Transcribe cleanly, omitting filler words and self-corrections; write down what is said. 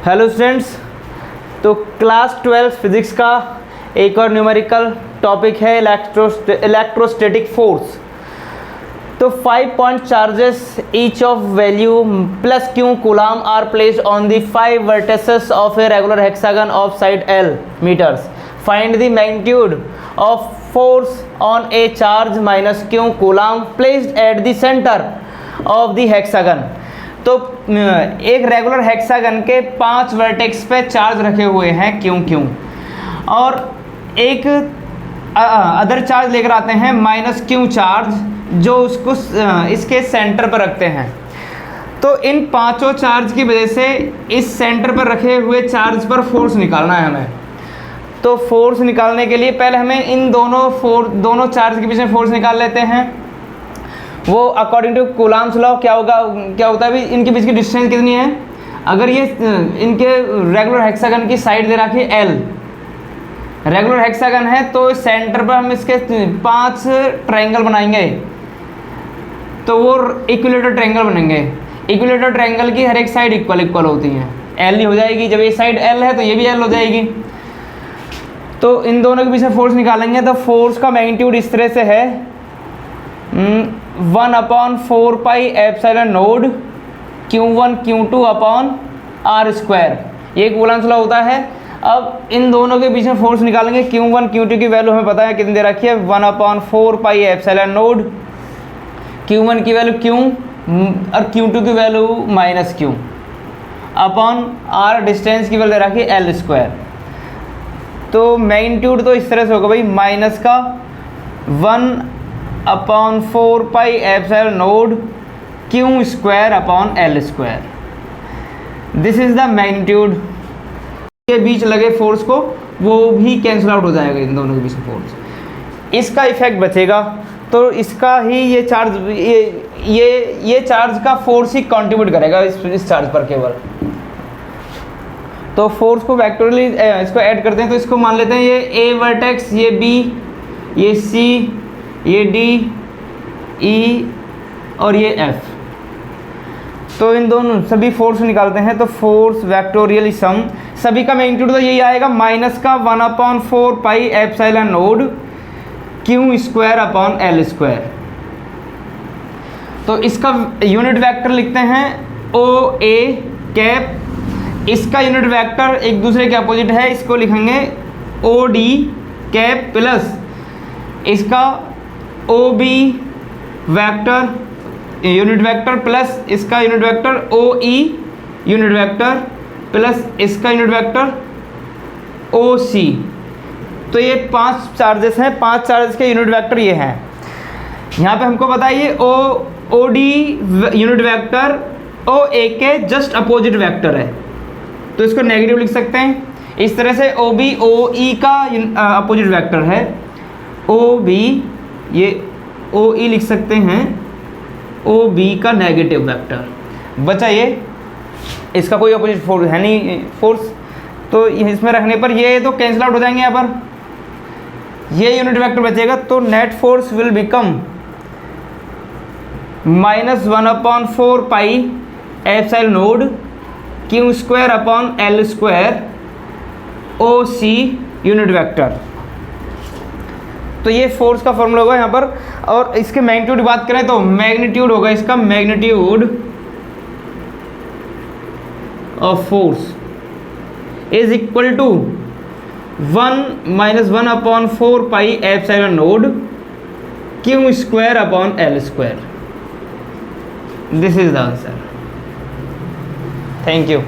Hello students, तो class 12 physics का एक और न्यूमेरिकल टॉपिक है इलेक्ट्रोस्टैटिक फोर्स। तो 5 point charges each of value plus q coulomb are placed on the 5 vertices of a regular hexagon of side L metres. Find the magnitude of force on a charge minus q coulomb placed at the centre of the hexagon. तो एक regular hexagon के 5 vertex पे charge रखे हुए हैं क्यों और एक अदर चार्ज लेकर आते हैं माइनस क्यू चार्ज, जो उसको इसके सेंटर पर रखते हैं। तो इन पांचों चार्ज की वजह से इस सेंटर पर रखे हुए चार्ज पर फोर्स निकालना है हमें। तो फोर्स निकालने के लिए पहले हमें इन दोनों चार्ज के बीच में फोर्स निकाल लेते हैं। वो अकॉर्डिंग टू कूलाम्स लॉ क्या होता है अभी इनके बीच की डिस्टेंस कितनी है। अगर ये इनके रेगुलर हेक्सागन की साइड दे रखी है L, रेगुलर हेक्सागन है, तो सेंटर पर हम इसके 5 ट्रायंगल बनाएंगे, तो वो इक्विलेटरल ट्रायंगल बनेंगे। इक्विलेटरल ट्रायंगल की हर एक साइड इक्वल होती है, L ही हो जाएगी। जब ये साइड L है तो ये भी L हो जाएगी। तो इन दोनों के बीच में फोर्स निकालेंगे, तो फोर्स का मैग्नीट्यूड इस तरह से है 1/4 pi epsilon node Q1 Q2 upon R²। ये कूलम्स लॉ होता है। अब इन दोनों के बीच में फोर्स निकालेंगे। Q1 Q2 की वैल्यू हमें पता है कितनी दे रखी है, 1/4 पाई एप्सिलॉन नोड। Q1 की वैल्यू Q और Q2 की value minus Q upon R distance की वैल्यू दे रखी है L²। तो मैग्नीट्यूड तो इस तरह से होगा भाई, माइनस का 1/4 pi epsilon nought Q² upon L²। This is the magnitude. के बीच लगे फोर्स को वो भी कैंसिल आउट हो जाएगा, इन दोनों के बीच में फोर्स। इसका इफेक्ट बचेगा, तो इसका ही ये चार्ज ये चार्ज का फोर्स ही कंट्रीब्यूट करेगा इस चार्ज पर केवल। तो फोर्स को वेक्टोरली इसको ऐड करते हैं, तो इसको मान लेते हैं ये A वर्टेक्स, ये B, ये C, ये D, E और ये F। तो इन दोनों सभी फोर्स निकालते हैं, तो फोर्स वेक्टोरियल सम सभी का मैग्नीट्यूड तो यही आएगा, माइनस का 1/4 pi epsilon nought Q² upon L²। तो इसका यूनिट वेक्टर लिखते हैं OA कैप। इसका यूनिट वेक्टर एक दूसरे के अपोजिट है, इसको लिखेंगे OD कैप प्लस इसका OB vector unit vector plus इसका unit vector OE unit vector plus इसका यूनिट वेक्टर OC। तो ये 5 चार्जेस हैं, 5 चार्जेस के यूनिट वेक्टर ये हैं। यहाँ पे हमको बताइए OD यूनिट वेक्टर OA के जस्ट अपोजिट वेक्टर है, तो इसको नेगेटिव लिख सकते हैं। इस तरह से OB OE का अपोजिट वेक्टर है, OB ये OE लिख सकते हैं OB का नेगेटिव वेक्टर। बचा ये, इसका कोई अपोजिट फोर्स है नहीं फोर्स, तो इसमें रखने पर ये तो कैंसिल आउट हो जाएंगे। यहाँ पर ये यूनिट वेक्टर बचेगा, तो net force will become -1/4 pi epsilon nought Q² upon L² OC unit vector. तो ये फोर्स का फॉर्मूला होगा यहाँ पर। और इसके मैग्नीट्यूड की बात करें तो मैग्नीट्यूड होगा इसका, magnitude of force is equal to 1/4 pi epsilon nought Q² upon L²। This is the answer. Thank you.